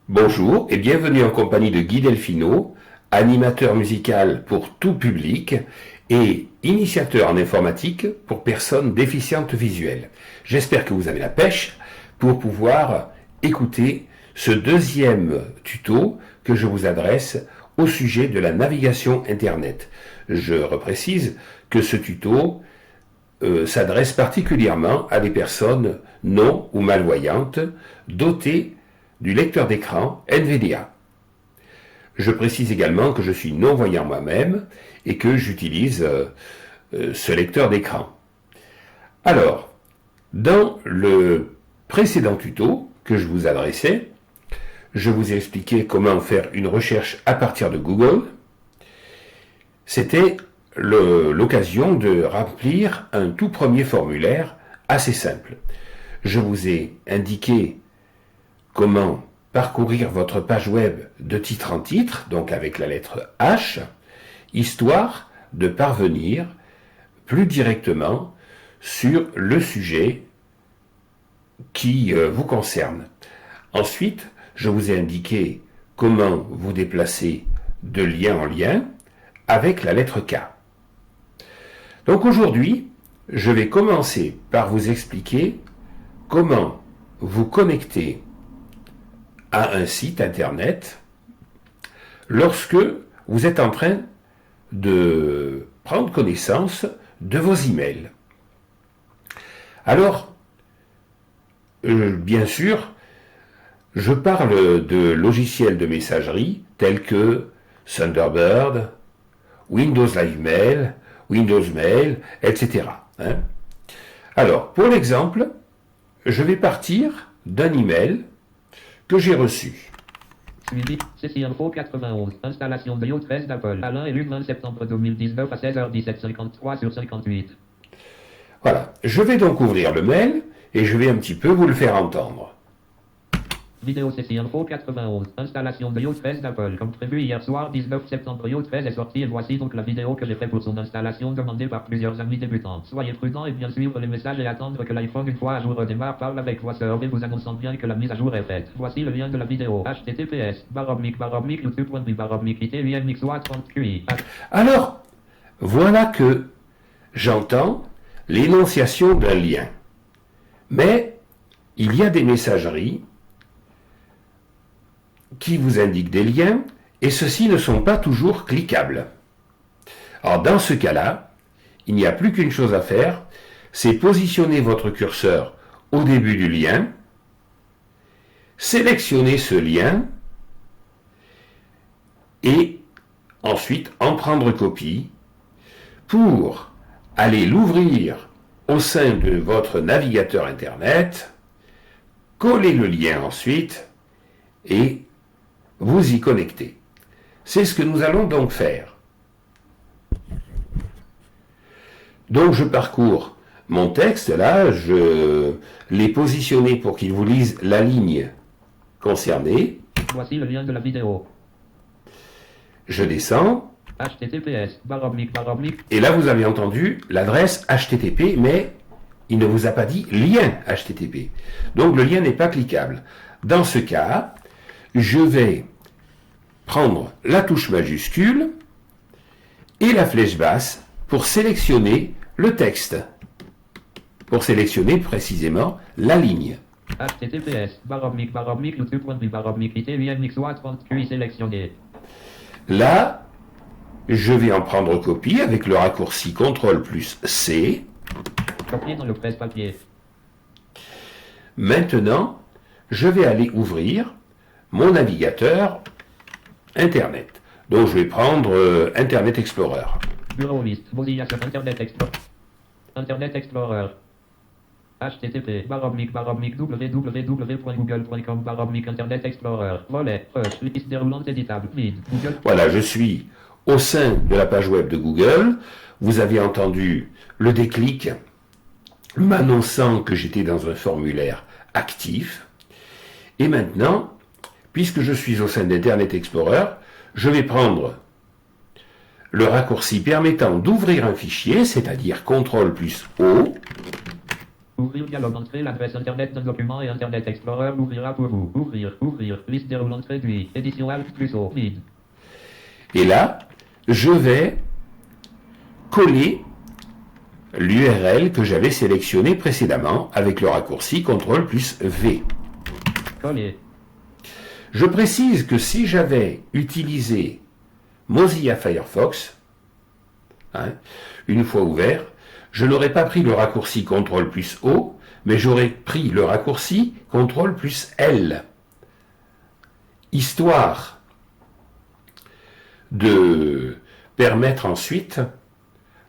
Bonjour et bienvenue en compagnie de Guy Delfino, animateur musical pour tout public et initiateur en informatique pour personnes déficientes visuelles. J'espère que vous avez la pêche pour pouvoir écouter ce deuxième tuto que je vous adresse au sujet de la navigation Internet. Je reprécise que ce tuto s'adresse particulièrement à des personnes non ou malvoyantes dotées du lecteur d'écran NVDA. Je précise également que je suis non-voyant moi-même et que j'utilise ce lecteur d'écran. Alors, dans le précédent tuto que je vous adressais, je vous ai expliqué comment faire une recherche à partir de Google. C'était l'occasion de remplir un tout premier formulaire assez simple. Je vous ai indiqué comment parcourir votre page web de titre en titre, donc avec la lettre H, histoire de parvenir plus directement sur le sujet qui vous concerne. Ensuite, je vous ai indiqué comment vous déplacer de lien en lien avec la lettre K. Donc aujourd'hui, je vais commencer par vous expliquer comment vous connecter à un site internet lorsque vous êtes en train de prendre connaissance de vos emails. Alors, bien sûr, je parle de logiciels de messagerie tels que Thunderbird, Windows Live Mail, Windows Mail, etc. Alors, pour l'exemple, je vais partir d'un email que j'ai reçu. Suivi, CC Info 91, installation de iOS d'Apple, Alain élu 20 septembre 2019 à 16h17, 53 sur 58. Voilà, je vais donc ouvrir le mail et je vais un petit peu vous le faire entendre. Vidéo CC Info 91, installation de iOS d'Apple, comme prévu hier soir 19 septembre iOS est sorti et voici donc la vidéo que j'ai fait pour son installation demandée par plusieurs amis débutants. Soyez prudents et bien suivre les messages et attendre que l'iPhone une fois à jour redémarre parle avec voix et vous annonçant bien que la mise à jour est faite. Voici le lien de la vidéo. https youtube.com youtube.com. Alors, voilà que j'entends l'énonciation d'un lien. Mais il y a des messageries qui vous indiquent des liens et ceux-ci ne sont pas toujours cliquables. Alors dans ce cas-là, il n'y a plus qu'une chose à faire, c'est positionner votre curseur au début du lien, sélectionner ce lien et ensuite en prendre copie pour aller l'ouvrir au sein de votre navigateur Internet, coller le lien ensuite et vous y connecter. C'est ce que nous allons donc faire. Donc je parcours mon texte, là, je l'ai positionné pour qu'il vous lise la ligne concernée. Voici le lien de la vidéo. Je descends. https et là vous avez entendu l'adresse HTTP, mais il ne vous a pas dit lien HTTP. Donc le lien n'est pas cliquable. Dans ce cas, je vais prendre la touche majuscule et la flèche basse pour sélectionner le texte, pour sélectionner précisément la ligne. https youtube.com sélectionné. Là, je vais en prendre copie avec le raccourci CTRL plus C. Copier dans le presse-papier. Maintenant, je vais aller ouvrir mon navigateur Internet. Donc je vais prendre Internet Explorer. Bureau liste, Mozilla sur Internet Explorer. Internet Explorer. http www.google.com Internet Explorer. Volet, liste déroulante éditable. Google. Voilà, je suis au sein de la page web de Google. Vous avez entendu le déclic m'annonçant que j'étais dans un formulaire actif. Et maintenant, puisque je suis au sein d'Internet Explorer, je vais prendre le raccourci permettant d'ouvrir un fichier, c'est-à-dire CTRL plus O, Ouvrir dialogue d'entrée, l'adresse internet d'un document et Internet Explorer l'ouvrira pour vous. Ouvrir, liste déroulante réduite, édition Alt plus O, vide. Et là, je vais coller l'URL que j'avais sélectionné précédemment avec le raccourci CTRL plus V. Coller. Je précise que si j'avais utilisé Mozilla Firefox, une fois ouvert, je n'aurais pas pris le raccourci CTRL plus O, mais j'aurais pris le raccourci CTRL plus L, histoire de permettre ensuite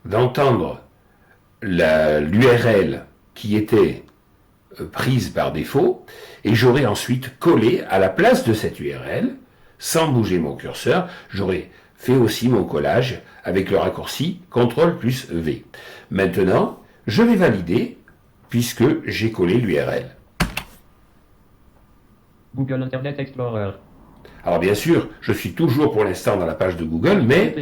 d'entendre l'URL qui était prise par défaut, et j'aurais ensuite collé à la place de cette URL, sans bouger mon curseur, j'aurais fait aussi mon collage avec le raccourci CTRL plus V. Maintenant, je vais valider puisque j'ai collé l'URL. Google Internet Explorer. Alors bien sûr, je suis toujours pour l'instant dans la page de Google, mais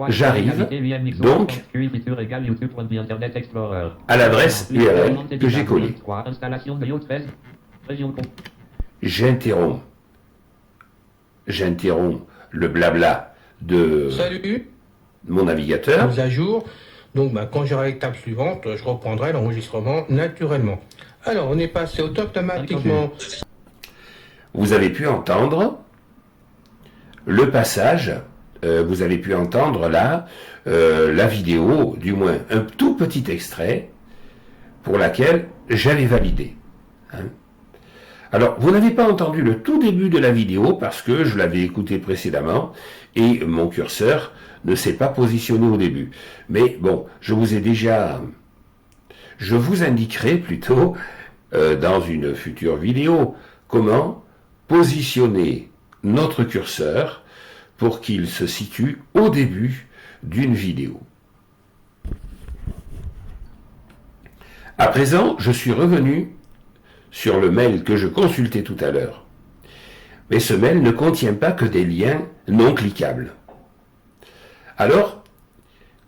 j'arrive donc à l'adresse URL que j'ai collée. J'interromps le blabla de Salut, mon navigateur. mise à jour. Donc quand j'aurai l'étape suivante, je reprendrai l'enregistrement naturellement. Alors, on est passé automatiquement. Vous avez pu entendre le passage, vous avez pu entendre là la vidéo, du moins un tout petit extrait, pour laquelle j'avais validé. Alors, vous n'avez pas entendu le tout début de la vidéo parce que je l'avais écouté précédemment et mon curseur ne s'est pas positionné au début. Mais bon, je vous indiquerai plutôt dans une future vidéo comment positionner notre curseur pour qu'il se situe au début d'une vidéo. À présent, je suis revenu sur le mail que je consultais tout à l'heure. Mais ce mail ne contient pas que des liens non cliquables. Alors,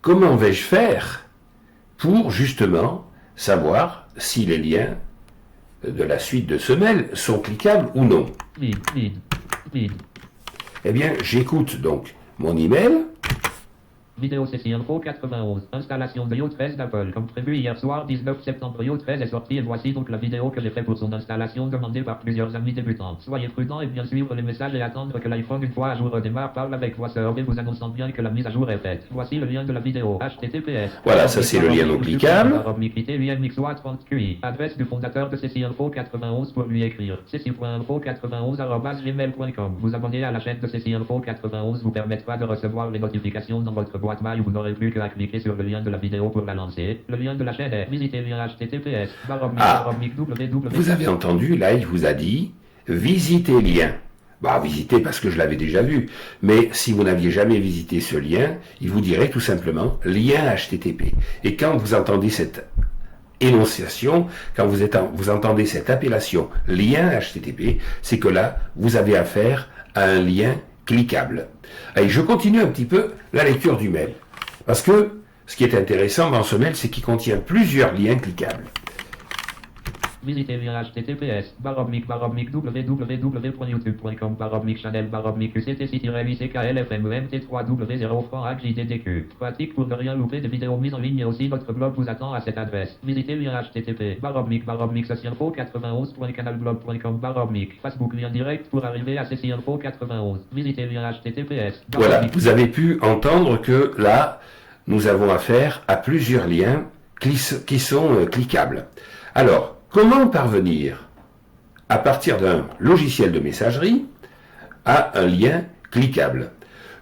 comment vais-je faire pour justement savoir si les liens de la suite de ce mail sont cliquables ou non? Eh bien, j'écoute donc mon email. Vidéo CC Info 91. Installation de iOS 13 d'Apple. Comme prévu hier soir, 19 septembre, iOS 13 est sorti et voici donc la vidéo que j'ai fait pour son installation demandée par plusieurs amis débutants. Soyez prudents et bien suivre les messages et attendre que l'iPhone une fois à jour redémarre. Parle avec voix surveillée vous annonçant bien que la mise à jour est faite. Voici le lien de la vidéo. HTTPS. Voilà, ça c'est le lien non cliquable. Adresse du fondateur de CC Info 91 pour lui écrire. cc.info91@gmail.com. Vous abonner à la chaîne de CC Info 91 vous permettra de recevoir les notifications dans votre boîte mail où vous n'aurez plus qu'à cliquer sur le lien de la vidéo pour la lancer. Le lien de la chaîne est visiter lien https. Vous avez entendu, là il vous a dit visiter lien. Bah visiter parce que je l'avais déjà vu. Mais si vous n'aviez jamais visité ce lien, il vous dirait tout simplement lien HTTP. Et quand vous entendez cette énonciation, quand vous entendez cette appellation lien HTTP, c'est que là, vous avez affaire à un lien cliquable. Allez, je continue un petit peu la lecture du mail. Parce que ce qui est intéressant dans ce mail, c'est qu'il contient plusieurs liens cliquables. Visitez lien https www.youtube.com channel uctc-ickl-fmemt3w0 pratique pour ne rien louper des vidéos mises en ligne et aussi notre blog vous attend à cette adresse. Visitez lien http /info91.canalblog.com Facebook lien direct pour arriver à CCInfo 91. Visitez lien https. Voilà, vous avez pu entendre que là, nous avons affaire à plusieurs liens qui sont cliquables. Alors, comment parvenir, à partir d'un logiciel de messagerie, à un lien cliquable?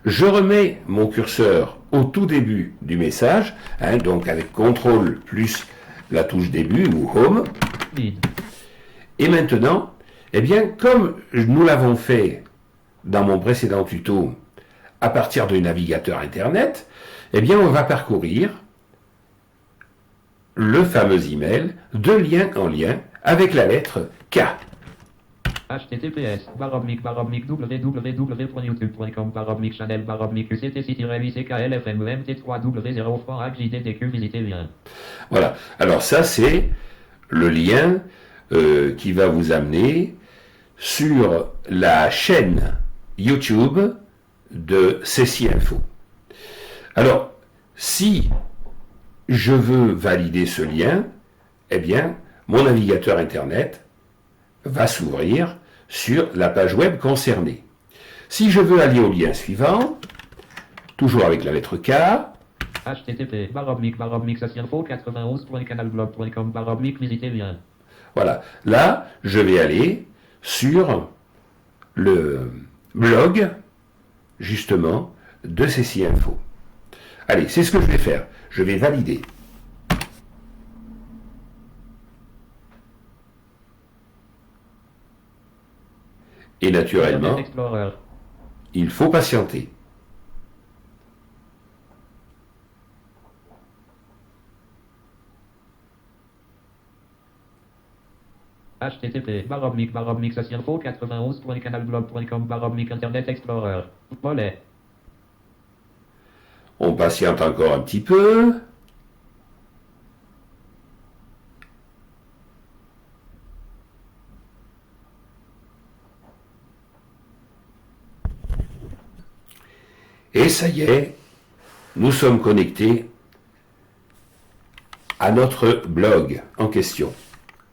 Je remets mon curseur au tout début du message, donc avec CTRL plus la touche début ou Home. Et maintenant, eh bien, comme nous l'avons fait dans mon précédent tuto, à partir du navigateur Internet, eh bien, on va parcourir le fameux email de lien en lien avec la lettre K. https www.youtube.com channel UCTC-ICKLFMEMT3W0 JDDQ visiter lien. Voilà. Alors ça, c'est le lien qui va vous amener sur la chaîne YouTube de Ceci Info. Alors, si je veux valider ce lien, eh bien, mon navigateur Internet va s'ouvrir sur la page web concernée. Si je veux aller au lien suivant, toujours avec la lettre K, http //ceciinfo91.canalblog.com visiter lien. voilà. Là, je vais aller sur le blog, justement, de Ceci Info. Allez, c'est ce que je vais faire. Je vais valider. Et naturellement, il faut patienter. http //ceciinfo91.canalblog.com Internet Explorer. Volet. On patiente encore un petit peu. Et ça y est, nous sommes connectés à notre blog en question.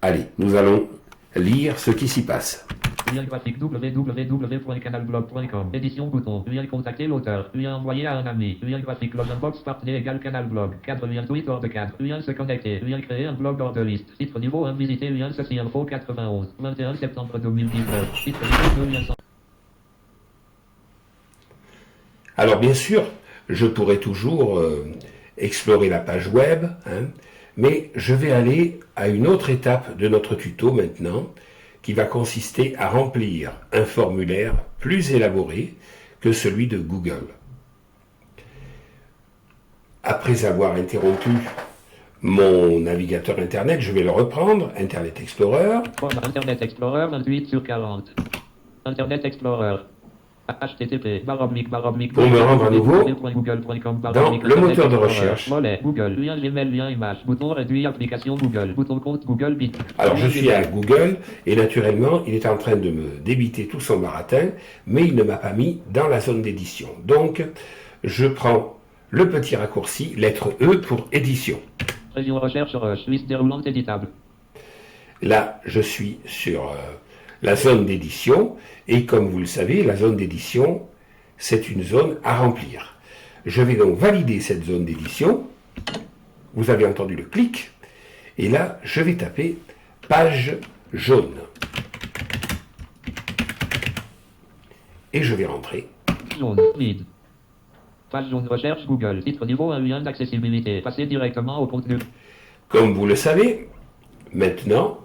Allez, nous allons lire ce qui s'y passe. Lien graphique www.canalblog.com. Édition bouton. Lien contacter l'auteur. Lien envoyer à un ami. Lien graphique login box partner égale canal blog. Cadre lien tweet hors de cadre. Lien se connecter. Lien créer un blog hors de liste. Titre niveau 1 visiter lien Ceci Info 91. 21 septembre 2019. Titre niveau 2 lien sans... Alors bien sûr, je pourrais toujours explorer la page web, mais je vais aller à une autre étape de notre tuto maintenant, qui va consister à remplir un formulaire plus élaboré que celui de Google. Après avoir interrompu mon navigateur Internet, je vais le reprendre, Internet Explorer. Internet Explorer 28/40. Internet Explorer. http Pour me rendre à nouveau dans le moteur de recherche. Google, lien Gmail, lien image, bouton réduit, application Google, bouton compte Google Bit. Alors je suis à Google et naturellement il est en train de me débiter tout son baratin, mais il ne m'a pas mis dans la zone d'édition. Donc je prends le petit raccourci, lettre E pour édition. Région recherche, liste déroulante éditable. Là je suis sur la zone d'édition, et comme vous le savez, la zone d'édition, c'est une zone à remplir. Je vais donc valider cette zone d'édition. Vous avez entendu le clic, et là, je vais taper page jaune. Et je vais rentrer. Jaune, vide. Page jaune recherche Google, titre niveau 1 lien d'accessibilité, passer directement au contenu. Comme vous le savez, maintenant,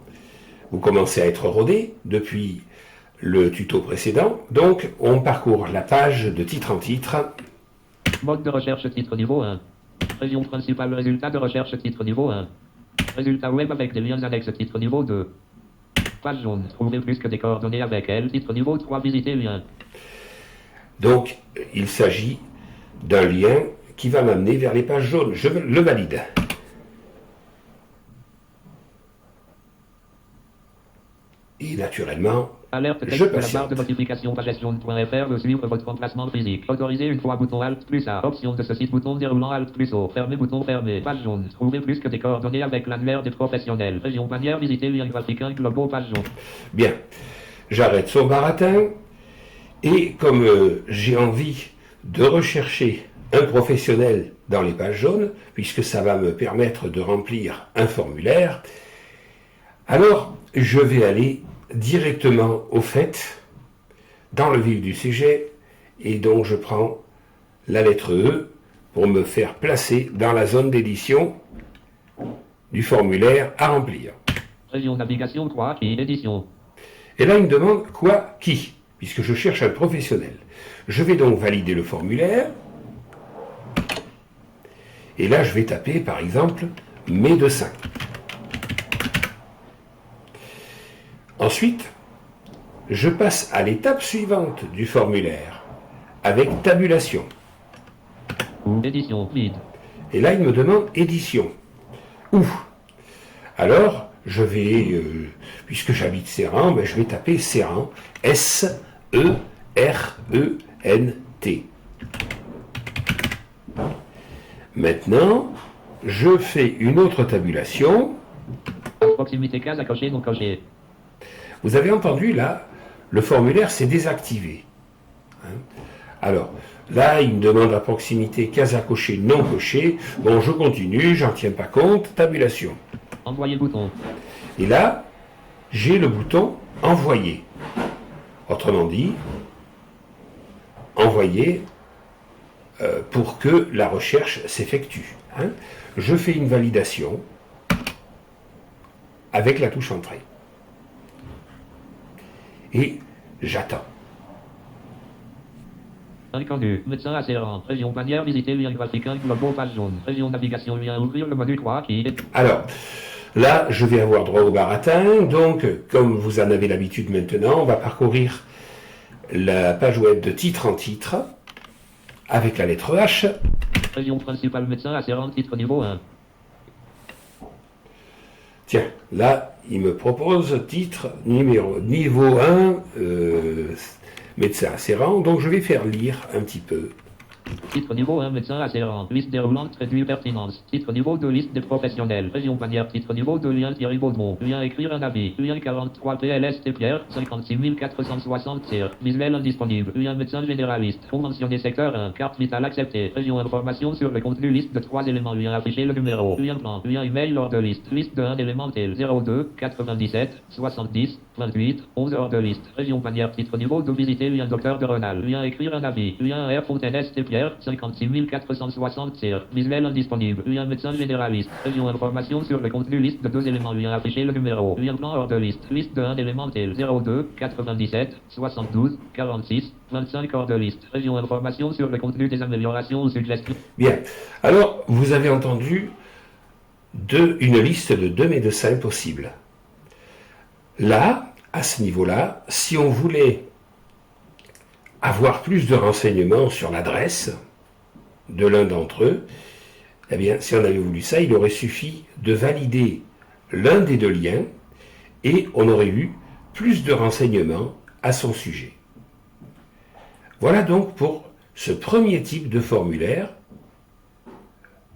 vous commencez à être rodé depuis le tuto précédent. Donc, on parcourt la page de titre en titre. Mode de recherche titre niveau 1. Région principale, résultat de recherche titre niveau 1. Résultat web avec des liens annexes titre niveau 2. Page jaune, trouver plus que des coordonnées avec elle, titre niveau 3, visiter lien. Donc, il s'agit d'un lien qui va m'amener vers les pages jaunes. Je le valide. Et naturellement, alerte texte de la barre de notification pagestion.fr de suivre votre emplacement physique. Autorisé une fois bouton Alt plus A. Option de ce site bouton déroulant Alt plus O. Fermé bouton fermé. Page jaune. Trouver plus que des coordonnées avec l'annuaire des professionnels. Région bannière visiter lien graphique 1 globaux page jaune. Bien. J'arrête son baratin. Et comme j'ai envie de rechercher un professionnel dans les pages jaunes, puisque ça va me permettre de remplir un formulaire, alors je vais aller directement au fait, dans le vif du sujet, et donc je prends la lettre E pour me faire placer dans la zone d'édition du formulaire à remplir. Région navigation 3, qui édition. Et là, il me demande quoi, qui, puisque je cherche un professionnel. Je vais donc valider le formulaire, et là je vais taper par exemple médecin. Ensuite, je passe à l'étape suivante du formulaire, avec tabulation. Édition, vide. Et là, il me demande édition. Où? Alors, je vais, puisque j'habite Séran, je vais taper Séran, S-E-R-E-N-T. Maintenant, je fais une autre tabulation. Proximité case à cocher, non coché. Vous avez entendu, là, le formulaire s'est désactivé. Hein? Alors, là, il me demande à proximité case à cocher, non coché. Bon, je continue, j'en tiens pas compte. Tabulation. Envoyer bouton. Et là, j'ai le bouton envoyer. Autrement dit, envoyer pour que la recherche s'effectue. Hein. Je fais une validation avec la touche entrée. Et j'attends. Inconnu. Médecin assurant. Région bannière visiter lien graphique 1 global page jaune. Région navigation lien ouvrir le module 3 qui est... Alors, là, je vais avoir droit au baratin. Donc, comme vous en avez l'habitude maintenant, on va parcourir la page web de titre en titre avec la lettre H. Région principale médecin assurant titre niveau 1. Tiens, là, il me propose titre niveau 1, médecin assurant. Donc, je vais faire lire un petit peu. Titre niveau 1, médecin assurant. Liste déroulante, réduit pertinence. Titre niveau 2, liste des professionnels. Région bannière, titre niveau 2, lien Thierry Baudemont. Lien écrire un avis. Lien 43 PLST Pierre, 56 460 tir. Visuel indisponible. Lien médecin généraliste. Faut mentionner secteur 1, carte vitale acceptée. Région information sur le contenu, liste de 3 éléments. Lien afficher le numéro. Lien plan. Lien email lors de liste. Liste de 1 élément tel 02 97 70 28 11 hors de liste. Région bannière, titre niveau 2, visiter lien docteur de Renal. Lien écrire un avis. Lien R Fontaine ST Pierre. 56 460 tir. Visuel indisponible. Lien médecin généraliste. Région information sur le contenu, liste de 2 éléments. Lien afficher le numéro. Lien plan hors de liste. Liste de 1 élément tel 02 97 72 46 25 hors de liste. Région information sur le contenu des améliorations ou suggestions. Bien. Alors, vous avez entendu une liste de 2 médecins possibles. Là, à ce niveau-là, si on voulait avoir plus de renseignements sur l'adresse de l'un d'entre eux, eh bien, si on avait voulu ça, il aurait suffi de valider l'un des deux liens et on aurait eu plus de renseignements à son sujet. Voilà donc pour ce premier type de formulaire,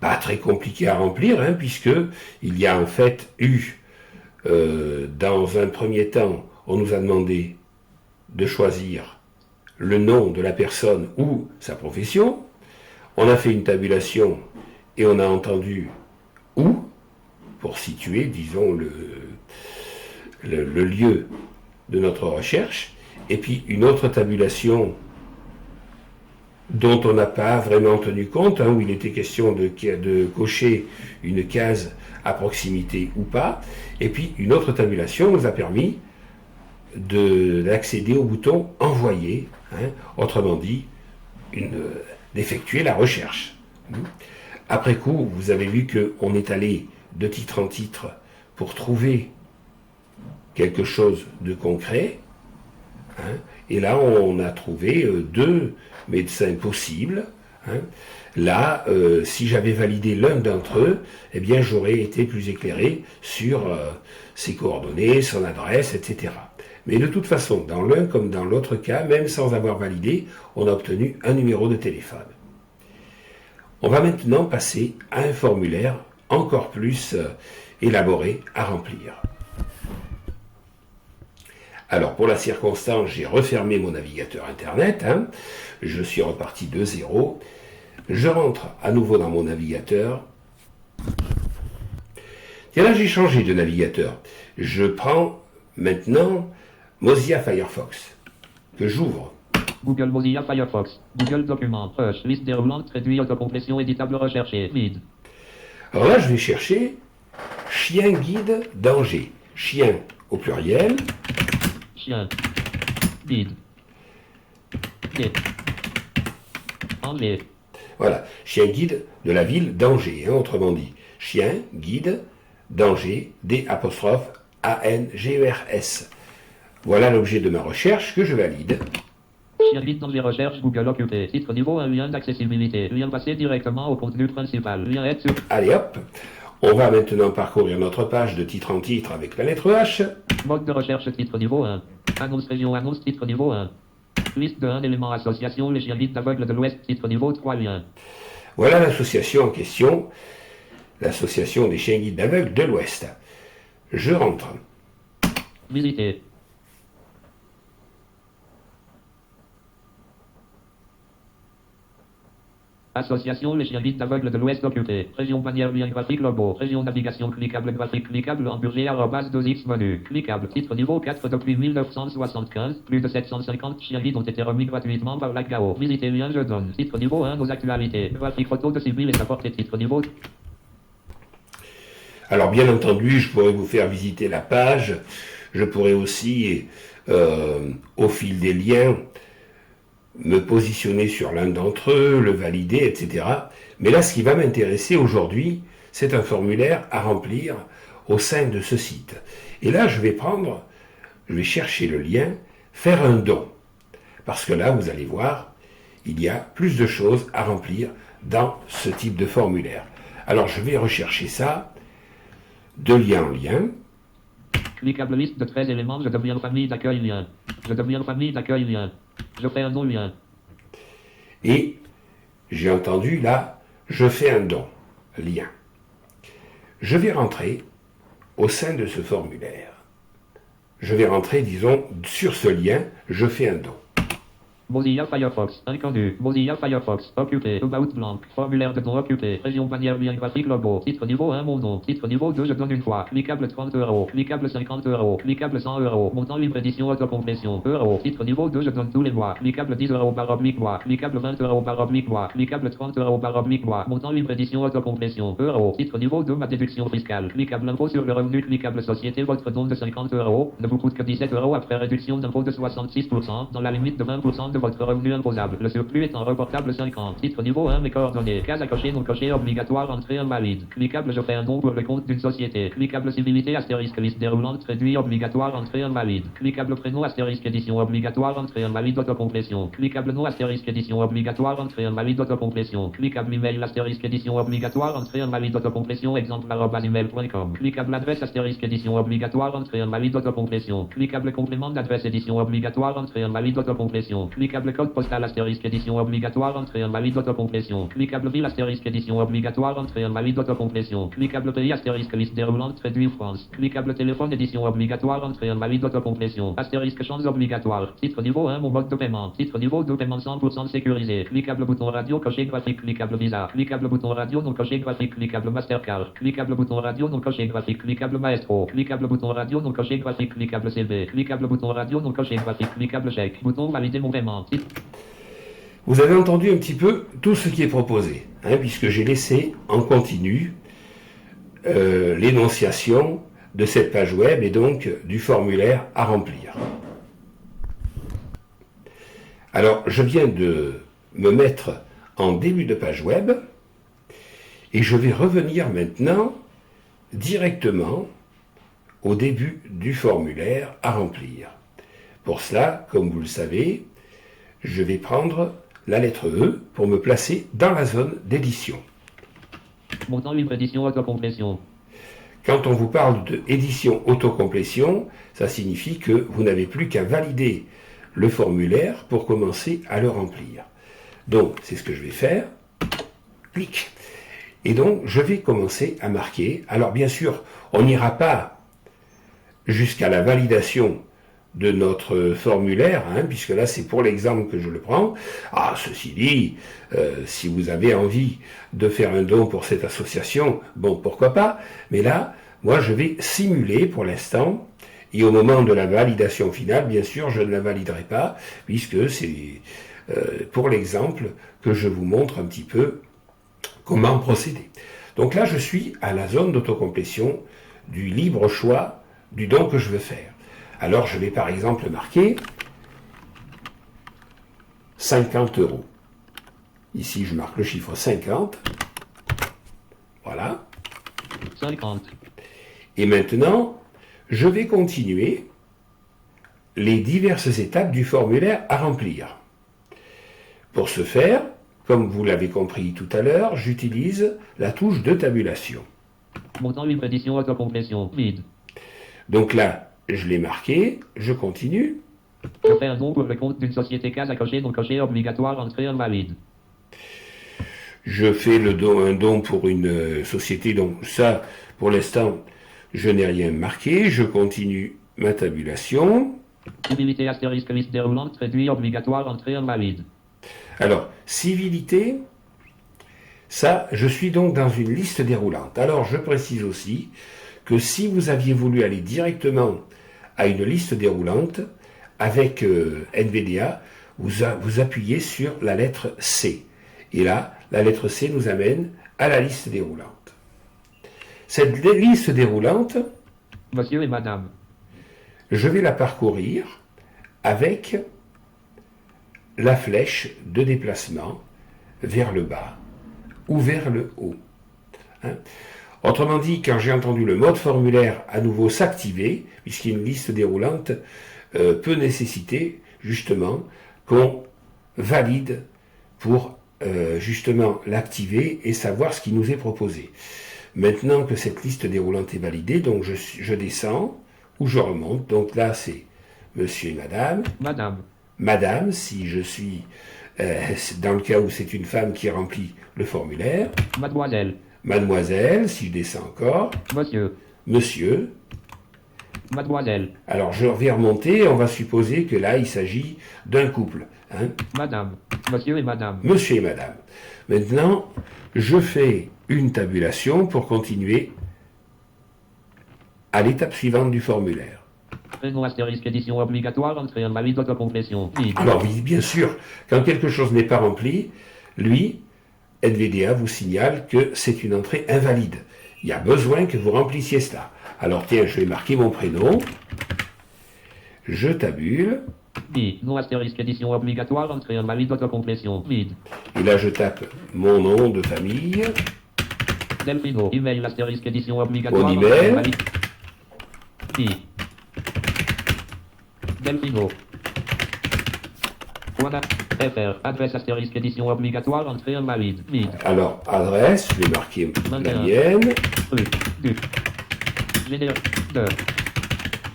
pas très compliqué à remplir, puisque il y a en fait eu, dans un premier temps, on nous a demandé de choisir le nom de la personne ou sa profession. On a fait une tabulation et on a entendu où, pour situer, disons, le lieu de notre recherche. Et puis une autre tabulation dont on n'a pas vraiment tenu compte, où il était question de cocher une case à proximité ou pas. Et puis une autre tabulation nous a permis d'accéder au bouton envoyer, autrement dit, d'effectuer la recherche. Après coup, vous avez vu qu'on est allé de titre en titre pour trouver quelque chose de concret, et là on a trouvé 2 médecins possibles. Là, si j'avais validé l'un d'entre eux, eh bien j'aurais été plus éclairé sur ses coordonnées, son adresse, etc. Mais de toute façon, dans l'un comme dans l'autre cas, même sans avoir validé, on a obtenu un numéro de téléphone. On va maintenant passer à un formulaire encore plus élaboré à remplir. Alors, pour la circonstance, j'ai refermé mon navigateur Internet. Je suis reparti de zéro. Je rentre à nouveau dans mon navigateur. Et là, j'ai changé de navigateur. Je prends maintenant Mozilla Firefox, que j'ouvre. Google Mozilla Firefox. Google Documents. Push. Liste déroulante. Réduit autocomplétion éditable recherché. Vide. Alors là, je vais chercher chien guide danger. Chien au pluriel. Chien. Guide. Guide. Anglais. Voilà. Chien guide de la ville d'Angers, autrement dit. Chien guide danger, D'-A-N-G-E-R-S. Voilà l'objet de ma recherche que je valide. J'invite dans les recherches Google occupé. Titre niveau 1, lien d'accessibilité. Lien passer directement au contenu principal. Lien être sur... Allez hop, on va maintenant parcourir notre page de titre en titre avec la lettre H. Mode de recherche titre niveau 1. Annonce région annonce titre niveau 1. Liste de 1 élément association les chiens guides d'aveugles de l'Ouest titre niveau 3 liens. Voilà l'association en question, l'association des chiens guides d'aveugles de l'Ouest. Je rentre. Visiter. Association les chiens guides d'aveugles de l'Ouest occupé. Région bannière lien graphique logo. Région navigation cliquable graphique cliquable hamburger arrobas 2x menu. Cliquable. Titre niveau 4 depuis 1975. Plus de 750 chiens guides ont été remis gratuitement par la GAO. Visitez lien je donne. Titre niveau 1 nos actualités. Graphique photo de civil et sa portée. Titre niveau. Alors bien entendu, je pourrais vous faire visiter la page. Je pourrais aussi, au fil des liens, me positionner sur l'un d'entre eux, le valider, etc. Mais là, ce qui va m'intéresser aujourd'hui, c'est un formulaire à remplir au sein de ce site. Et là, je vais chercher le lien, faire un don. Parce que là, vous allez voir, il y a plus de choses à remplir dans ce type de formulaire. Alors, je vais rechercher ça de lien en lien. Cliquable liste de 13 éléments. Je deviens famille d'accueil lien. Je deviens famille d'accueil lien. Je fais un don lien. Et j'ai entendu là, je fais un don lien. Je vais rentrer au sein de ce formulaire. Je vais rentrer, disons, sur ce lien, je fais un don. Mozilla Firefox, inconnu. Mozilla Firefox, occupé. About blanc. Formulaire de don occupé. Région bannière lien graphique logo. Titre niveau 1 mon nom. Titre niveau 2 je donne une fois. Cliquable 30 euros. Cliquable 50 euros. Cliquable 100 euros. Montant libre édition autocomplétion. Euros. Titre niveau 2 je donne tous les mois. Cliquable 10 euros par oblique mois. Cliquable 20 euros par oblique mois. Cliquable 30 euros par oblique mois. Montant libre édition autocomplétion. Euros. Titre niveau 2 ma déduction fiscale. Cliquable impôt sur le revenu. Cliquable société. Votre don de 50 euros ne vous coûte que 17 euros après réduction d'impôt de 66% dans la limite de 20% de votre revenu imposable. Le surplus étant reportable 50. Titre niveau 1 mes coordonnées. Case à cocher non coché obligatoire entrée invalide. Cliquable je fais un don pour le compte d'une société. Cliquable civilité astérisque liste déroulante réduit obligatoire entrée invalide. Cliquable prénom astérisque édition obligatoire entrée invalide autocomplétion. Cliquable nom astérisque édition obligatoire entrée invalide autocomplétion. Cliquable email astérisque édition obligatoire entrée invalide autocomplétion exemple @email.com. Cliquable adresse astérisque édition obligatoire entrée invalide autocomplétion. Cliquable complément d'adresse édition obligatoire entrée invalide autocomplétion. Cliquable code postal astérisque édition obligatoire entrée invalide autocomplétion. Cliquable ville astérisque édition obligatoire entrée invalide autocomplétion. Cliquable pays astérisque liste déroulante réduit France. Cliquable téléphone édition obligatoire entrée invalide autocomplétion. Astérisque champs obligatoires. Titre niveau 1 mon mode de paiement. Titre niveau 2 paiement 100% sécurisé. Cliquable bouton radio coché graphique. Cliquable visa. Cliquable bouton radio non coché graphique. Cliquable Mastercard. Cliquable bouton radio non coché graphique. Cliquable Maestro. Cliquable bouton radio non coché graphique. Cliquable CB. Cliquable bouton radio non coché graphique. Cliquable chèque. Bouton valider mon paiement. Titre. Vous avez entendu un petit peu tout ce qui est proposé, puisque j'ai laissé en continu l'énonciation de cette page web et donc du formulaire à remplir. Alors, je viens de me mettre en début de page web et je vais revenir maintenant directement au début du formulaire à remplir. Pour cela, comme vous le savez, je vais prendre la lettre E pour me placer dans la zone d'édition. Montant libre édition autocomplétion. Quand on vous parle de édition autocomplétion, ça signifie que vous n'avez plus qu'à valider le formulaire pour commencer à le remplir. Donc, c'est ce que je vais faire. Clic. Et donc, je vais commencer à marquer. Alors, bien sûr, on n'ira pas jusqu'à la validation de notre formulaire, puisque là c'est pour l'exemple que je le prends. Ceci dit, si vous avez envie de faire un don pour cette association, bon, pourquoi pas, mais là, moi je vais simuler pour l'instant, et au moment de la validation finale, bien sûr, je ne la validerai pas, puisque c'est pour l'exemple que je vous montre un petit peu comment procéder. Donc là, je suis à la zone d'autocomplétion du libre choix du don que je veux faire. Alors, je vais par exemple marquer 50 euros. Ici, je marque le chiffre 50. Voilà. 50. Et maintenant, je vais continuer les diverses étapes du formulaire à remplir. Pour ce faire, comme vous l'avez compris tout à l'heure, j'utilise la touche de tabulation. Montant libre édition autocomplétion. Vide. Donc là, je l'ai marqué, je continue. Je fais un don pour le compte d'une société case à cocher, non coché, obligatoire, entrée invalide. Je fais un don pour une société, donc ça, pour l'instant, je n'ai rien marqué. Je continue ma tabulation. Civilité astérisque liste déroulante, réduit, obligatoire, entrée invalide. Alors, civilité, ça, je suis donc dans une liste déroulante. Alors, je précise aussi que si vous aviez voulu aller directement à une liste déroulante, avec NVDA, vous appuyez sur la lettre C. Et là, la lettre C nous amène à la liste déroulante. Cette liste déroulante, Monsieur et Madame. je vais la parcourir avec la flèche de déplacement vers le bas ou vers le haut. Hein? Autrement dit, quand j'ai entendu le mode formulaire à nouveau s'activer, puisqu'une liste déroulante peut nécessiter justement qu'on valide pour justement l'activer et savoir ce qui nous est proposé. Maintenant que cette liste déroulante est validée, donc je descends ou je remonte. Donc là, c'est monsieur et madame. Madame. Madame, si je suis dans le cas où c'est une femme qui remplit le formulaire. Mademoiselle. Mademoiselle, si je descends encore. Monsieur. Monsieur. Mademoiselle. Alors je vais remonter, on va supposer que là il s'agit d'un couple. Hein. Madame. Monsieur et madame. Monsieur et madame. Maintenant, je fais une tabulation pour continuer à l'étape suivante du formulaire. Prénom astérisque édition obligatoire, entrée invalide, autocomplétion. Vide. Alors oui, bien sûr, quand quelque chose n'est pas rempli, lui, NVDA vous signale que c'est une entrée invalide. Il y a besoin que vous remplissiez cela. Alors tiens, je vais marquer mon prénom. Je tabule. I. Non astérisque édition obligatoire, entrée invalide, autocomplétion. Vide. Et là, je tape mon nom de famille. Delphino. Email astérisque édition obligatoire. Mon entrée email. invalide. I. Delphino. Voilà. FR. Adresse astérisque édition obligatoire, entrée invalide. Vide. Alors, adresse, je vais marquer la 21. mienne. Rue. Du. Général. De.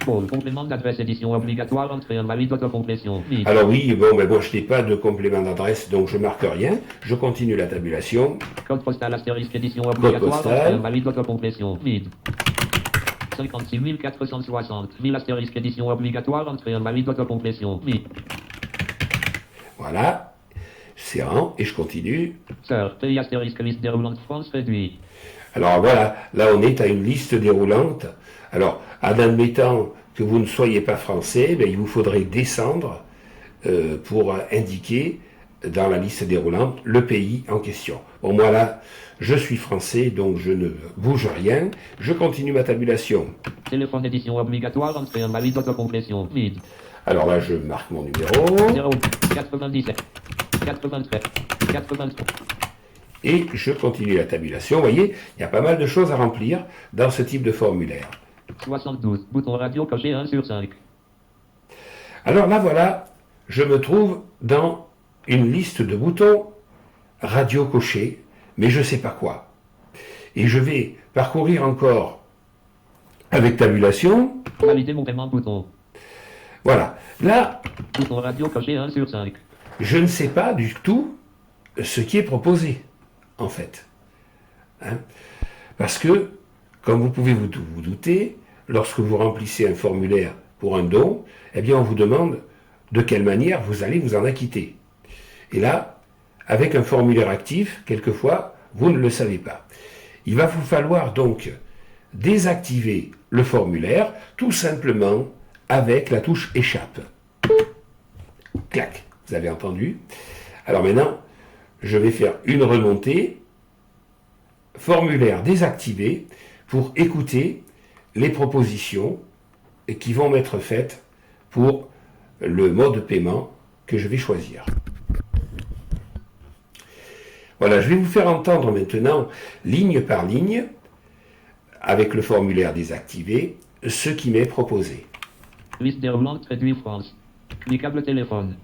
Pôle. Complément d'adresse édition obligatoire, entrée invalide, autocomplétion. Vide. Alors oui, bon, mais bon, je n'ai pas de complément d'adresse, donc je marque rien. Je continue la tabulation. Code postal astérisque édition obligatoire, postal. entrée invalide, autocomplétion. Vide. 56 460. 1000 astérisque édition obligatoire, entrée invalide, autocomplétion. Vide. Voilà. Serrant, et je continue. Sœur. Pays astérisque liste déroulante France réduit. Alors voilà, là on est à une liste déroulante. Alors, en admettant que vous ne soyez pas français, ben, il vous faudrait descendre pour indiquer dans la liste déroulante le pays en question. Bon, moi là, je suis français, donc je ne bouge rien. Je continue ma tabulation. Téléphone édition obligatoire, entrée invalide, autocomplétion. Vide. Alors là, je marque mon numéro 0. 97. 83. 83. et je continue la tabulation. Vous voyez, il y a pas mal de choses à remplir dans ce type de formulaire. 72. Bouton radio coché 1 sur 5. Alors là, voilà, je me trouve dans une liste de boutons radio cochés, mais je ne sais pas quoi. Et je vais parcourir encore avec tabulation. Valider mon paiement bouton. Voilà. Là, Bouton radio coché 1 sur 5. je ne sais pas du tout ce qui est proposé, en fait. Hein? Parce que, comme vous pouvez vous douter, lorsque vous remplissez un formulaire pour un don, eh bien on vous demande de quelle manière vous allez vous en acquitter. Et là, avec un formulaire actif, quelquefois, vous ne le savez pas. Il va vous falloir donc désactiver le formulaire, tout simplement avec la touche échappe. Clac, vous avez entendu. Alors maintenant, je vais faire une remontée, formulaire désactivé, pour écouter les propositions qui vont m'être faites pour le mode de paiement que je vais choisir. Voilà, je vais vous faire entendre maintenant, ligne par ligne, avec le formulaire désactivé, ce qui m'est proposé. Liste déroulante, traduit France. Cliquable téléphone.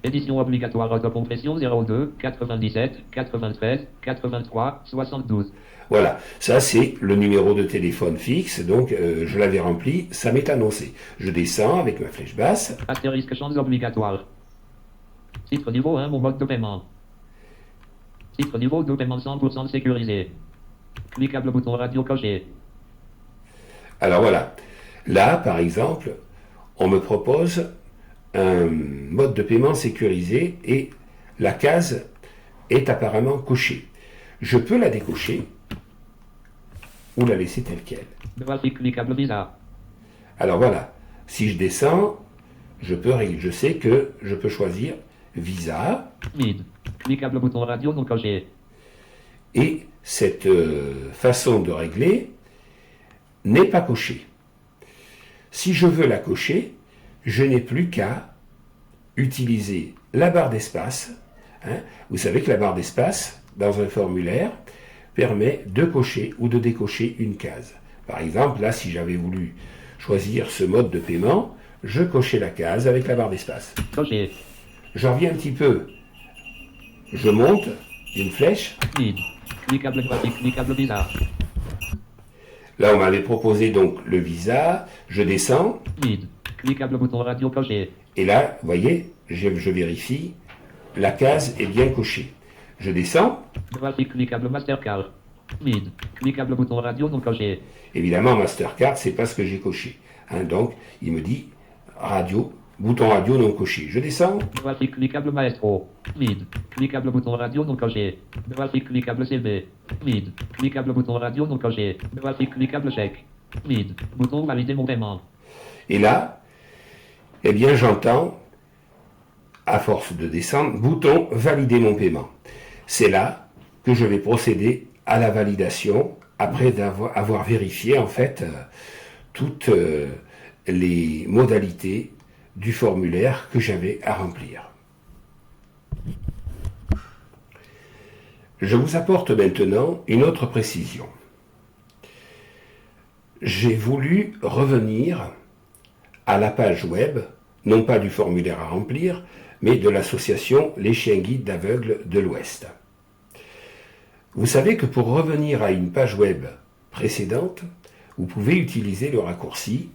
Édition obligatoire autocompression 02 97 93 83 72. Voilà, ça c'est le numéro de téléphone fixe, donc je l'avais rempli, ça m'est annoncé. Je descends avec ma flèche basse. Astérisque champs obligatoires. Titre niveau 1, mon mode de paiement. Titre niveau 2, paiement 100% sécurisé. Cliquable bouton radio coché. Alors voilà, là par exemple, on me propose un mode de paiement sécurisé et la case est apparemment cochée. Je peux la décocher ou la laisser telle quelle. Graphique cliquable Visa. Alors voilà, si je descends, je sais que je peux choisir Visa. MID. Cliquable bouton radio non coché. Et cette façon de régler n'est pas cochée. Si je veux la cocher, je n'ai plus qu'à utiliser la barre d'espace. Vous savez que la barre d'espace, dans un formulaire, permet de cocher ou de décocher une case. Par exemple, là, si j'avais voulu choisir ce mode de paiement, je cochais la case avec la barre d'espace. Coché. Je reviens un petit peu. Je monte une flèche. MID. Cliquable graphique, cliquable Visa. Là, on m'avait proposé donc le visa. Je descends. MID. Cliquable bouton radio coché. Et là, vous voyez, je vérifie. La case est bien cochée. Je descends. Graphique cliquable Mastercard. MID. Cliquable bouton radio non coché. Évidemment, Mastercard, c'est pas ce que j'ai coché. Donc, il me dit radio, bouton radio non coché. Je descends. Graphique cliquable Maestro. MID. Cliquable bouton radio non coché. Graphique cliquable CB. MID. Cliquable bouton radio non coché. Graphique cliquable chèque. MID. Bouton valider mon paiement. Et là, eh bien, j'entends, à force de descendre, bouton valider mon paiement. C'est là que je vais procéder à la validation après avoir vérifié en fait toutes les modalités du formulaire que j'avais à remplir. Je vous apporte maintenant une autre précision. J'ai voulu revenir à la page web, non pas du formulaire à remplir, mais de l'association Les Chiens Guides d'Aveugles de l'Ouest. Vous savez que pour revenir à une page web précédente, vous pouvez utiliser le raccourci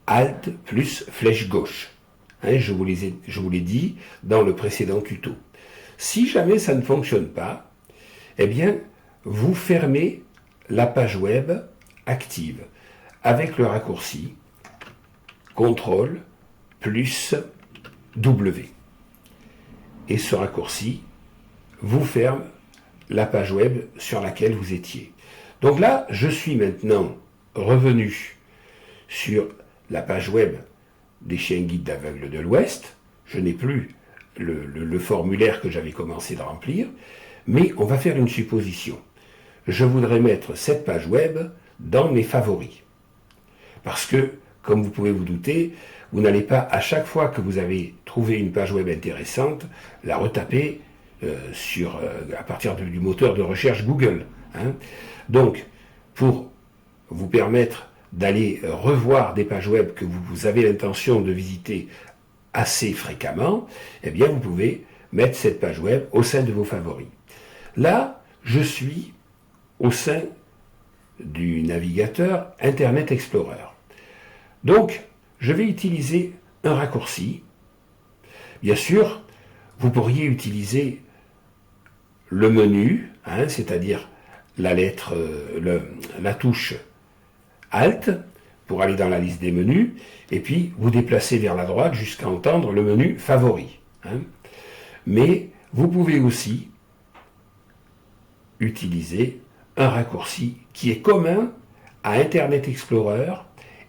Alt plus flèche gauche. Je vous l'ai dit dans le précédent tuto. Si jamais ça ne fonctionne pas, eh bien, vous fermez la page web active avec le raccourci CTRL plus W. Et ce raccourci vous ferme la page web sur laquelle vous étiez. Donc là, je suis maintenant revenu sur la page web des Chiens Guides d'Aveugles de l'Ouest. Je n'ai plus le formulaire que j'avais commencé de remplir, mais on va faire une supposition. Je voudrais mettre cette page web dans mes favoris. Parce que, comme vous pouvez vous douter, vous n'allez pas, à chaque fois que vous avez trouvé une page web intéressante, la retaper à partir du moteur de recherche Google. Donc, pour vous permettre d'aller revoir des pages web que vous avez l'intention de visiter assez fréquemment, eh bien, vous pouvez mettre cette page web au sein de vos favoris. Là, je suis au sein du navigateur Internet Explorer. Donc, je vais utiliser un raccourci. Bien sûr, vous pourriez utiliser le menu, c'est-à-dire la touche Alt pour aller dans la liste des menus, et puis vous déplacer vers la droite jusqu'à entendre le menu Favoris. Mais vous pouvez aussi utiliser un raccourci qui est commun à Internet Explorer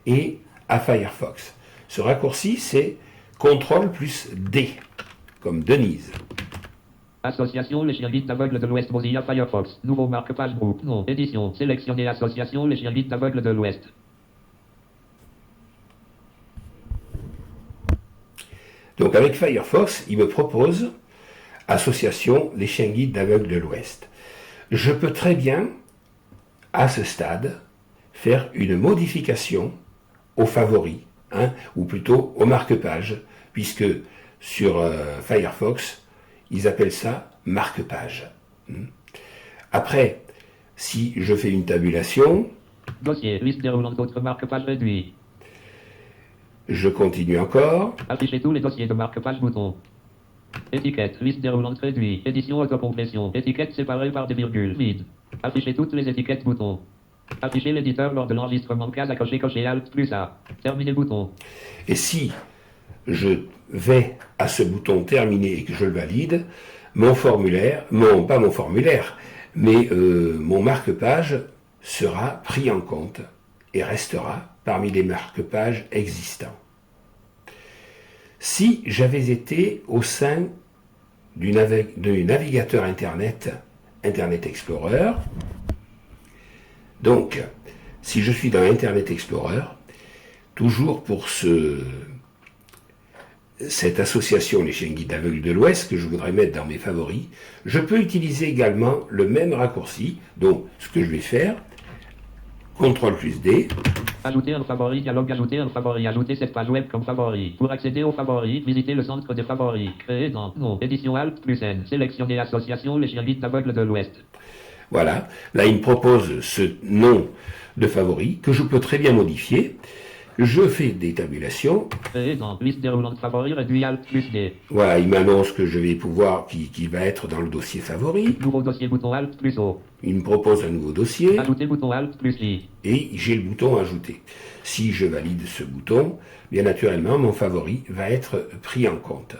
et à Firefox. Ce raccourci, c'est CTRL plus D, comme Denise. Association Les Chiens Guides d'Aveugles de l'Ouest Mozilla Firefox. Nouveau marque-page groupe. Non. Édition. Sélectionner Association Les Chiens Guides d'Aveugles de l'Ouest. Donc avec Firefox, il me propose Association Les Chiens Guides d'Aveugles de l'Ouest. Je peux très bien, à ce stade, faire une modification aux favoris, hein, ou plutôt aux marque-pages, puisque sur Firefox, ils appellent ça marque-page. Après, si je fais une tabulation, Dossier, liste déroulante d'autres marque-pages réduit. je continue encore, Afficher tous les dossiers de marque-page bouton. Étiquette, liste déroulante réduit. Édition autocomplétion. Étiquette séparée par des virgules. Vide. Afficher toutes les étiquettes bouton. Afficher l'éditeur lors de l'enregistrement. Case à cocher, cocher Alt plus A. Terminer bouton. et si je vais à ce bouton terminer et que je le valide, mon formulaire, pas mon formulaire, mais mon marque-page sera pris en compte et restera parmi les marque-pages existants. Si j'avais été au sein du navigateur Internet Explorer, donc si je suis dans Internet Explorer, toujours pour cette association Les Chiens Guides Aveugles de l'Ouest que je voudrais mettre dans mes favoris, je peux utiliser également le même raccourci. Donc ce que je vais faire, CTRL+D, Ajouter un favori, dialogue, ajouter un favori, ajouter cette page web comme favori. Pour accéder aux favoris, visitez le centre des favoris. Créer dans, non, édition Alt plus N. Sélectionner association Les Chiens Guides d'Aveugles de l'Ouest. voilà, là il me propose ce nom de favori que je peux très bien modifier. Je fais des tabulations. Créer dans, liste déroulante favoris, réduit Alt plus D. Voilà, il m'annonce que je vais pouvoir, qui va être dans le dossier favori. Nouveau dossier bouton Alt plus O. Il me propose un nouveau dossier. Ajouter bouton Alt plus I. Et j'ai le bouton ajouter. Si je valide ce bouton, bien naturellement, mon favori va être pris en compte.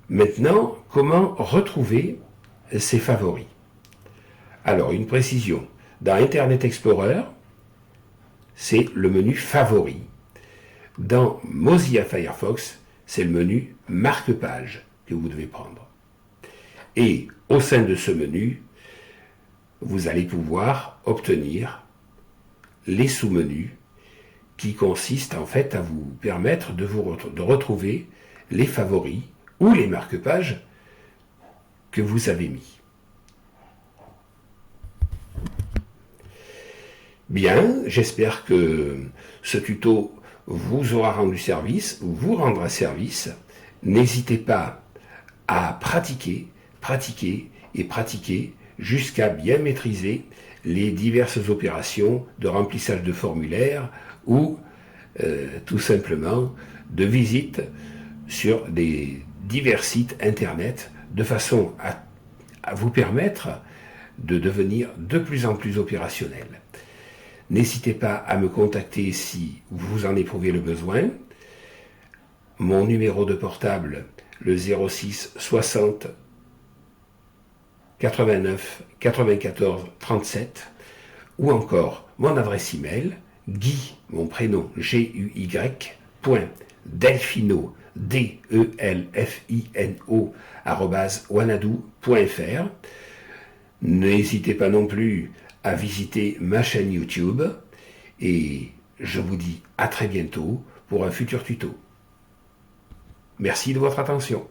Maintenant, comment retrouver ces favoris? Alors, une précision. Dans Internet Explorer, c'est le menu favoris. Dans Mozilla Firefox, c'est le menu marque-page que vous devez prendre. Et au sein de ce menu, vous allez pouvoir obtenir les sous-menus qui consistent en fait à vous permettre de retrouver les favoris ou les marque-pages que vous avez mis. Bien, j'espère que ce tuto vous aura rendu service, ou vous rendra service. N'hésitez pas à pratiquer, pratiquer et pratiquer jusqu'à bien maîtriser les diverses opérations de remplissage de formulaires ou tout simplement de visite sur des divers sites internet de façon à vous permettre de devenir de plus en plus opérationnel. N'hésitez pas à me contacter si vous en éprouvez le besoin. Mon numéro de portable, le 06 60 89 94 37, ou encore mon adresse email, Guy, mon prénom, GUY, .delfino, DELFINO, @wanadoo.fr. N'hésitez pas non plus à visiter ma chaîne YouTube et je vous dis à très bientôt pour un futur tuto. Merci de votre attention.